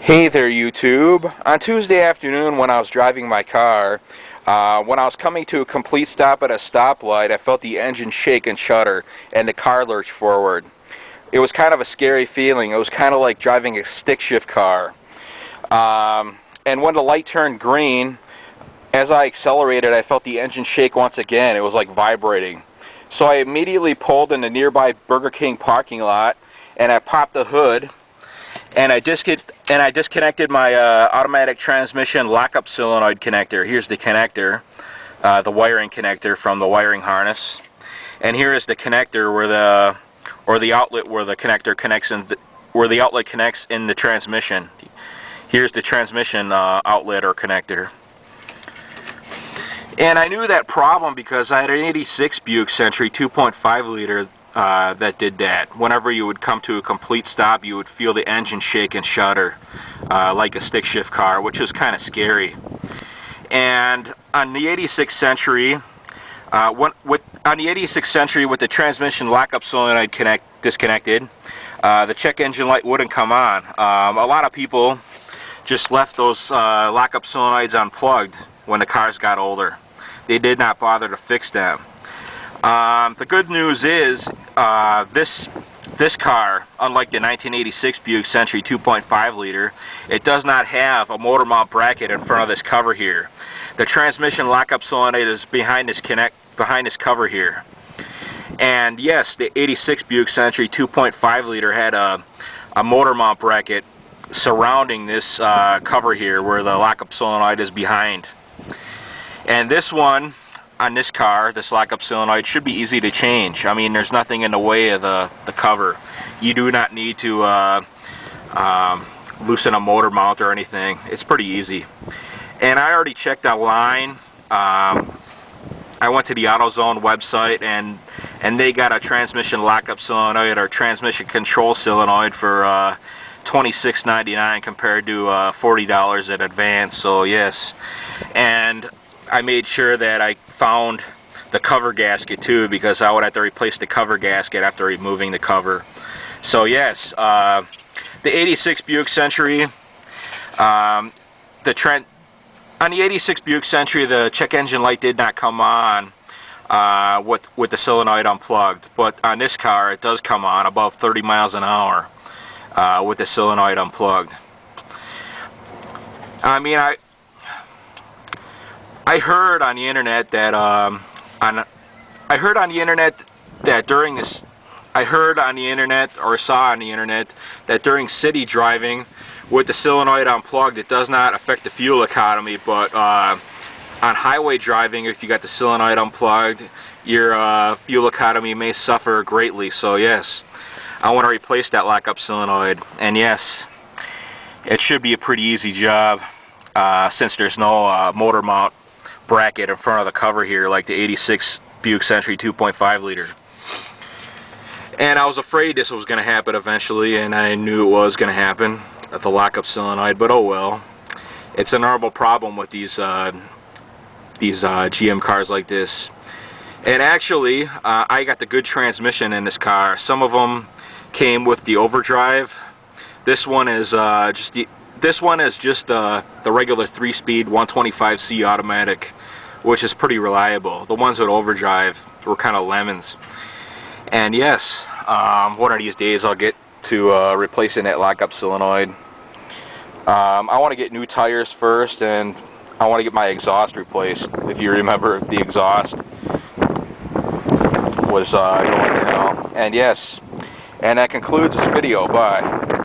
Hey there YouTube. On Tuesday afternoon when I was driving my car, when I was coming to a complete stop at a stoplight, I felt the engine shake and shudder and the car lurch forward. It was kind of a scary feeling. It was kind of like driving a stick shift car. And when the light turned green, as I accelerated, I felt the engine shake once again. It was like vibrating. So I immediately pulled in the nearby Burger King parking lot and I popped the hood. And I disconnected my automatic transmission lockup solenoid connector. Here's the connector, the wiring connector from the wiring harness. And here is the connector or the outlet where the connector connects where the outlet connects in the transmission. Here's the transmission outlet or connector. And I knew that problem because I had an '86 Buick Century 2.5 liter that did that. Whenever you would come to a complete stop, you would feel the engine shake and shudder like a stick shift car, which is kind of scary. And on the '86 Century, with the transmission lockup solenoid disconnected, the check engine light wouldn't come on. A lot of people just left those lockup solenoids unplugged when the cars got older. They did not bother to fix them. The good news is this car, unlike the 1986 Buick Century 2.5 liter, it does not have a motor mount bracket in front of this cover here. The transmission lockup solenoid is behind this cover here. And yes, the '86 Buick Century 2.5 liter had a motor mount bracket surrounding this cover here where the lockup solenoid is behind. And this one, on this car, this lockup solenoid should be easy to change. I mean, there's nothing in the way of the cover. You do not need to loosen a motor mount or anything. It's pretty easy. And I already checked online. I went to the AutoZone website and they got a transmission lockup solenoid or transmission control solenoid for $26.99 compared to $40 at Advance. So yes, and I made sure that I found the cover gasket too, because I would have to replace the cover gasket after removing the cover. So yes, the '86 Buick Century, on the '86 Buick Century, the check engine light did not come on with the solenoid unplugged, but on this car it does come on above 30 miles an hour with the solenoid unplugged. I mean, I heard on the internet that during city driving with the solenoid unplugged, it does not affect the fuel economy, but on highway driving, if you got the solenoid unplugged, your fuel economy may suffer greatly. So yes, I want to replace that lockup solenoid, and yes, it should be a pretty easy job since there's no motor mount bracket in front of the cover here like the '86 Buick Century 2.5 liter. And I was afraid this was going to happen eventually, and I knew it was going to happen at the lockup solenoid, but oh well. It's a normal problem with these GM cars like this. And actually, I got the good transmission in this car. Some of them came with the overdrive. This one is just the regular 3-speed 125C automatic, which is pretty reliable. The ones with overdrive were kind of lemons. And yes, one of these days I'll get to replacing that lockup solenoid. I want to get new tires first, and I want to get my exhaust replaced. If you remember, the exhaust was going down. And yes, and that concludes this video. Bye.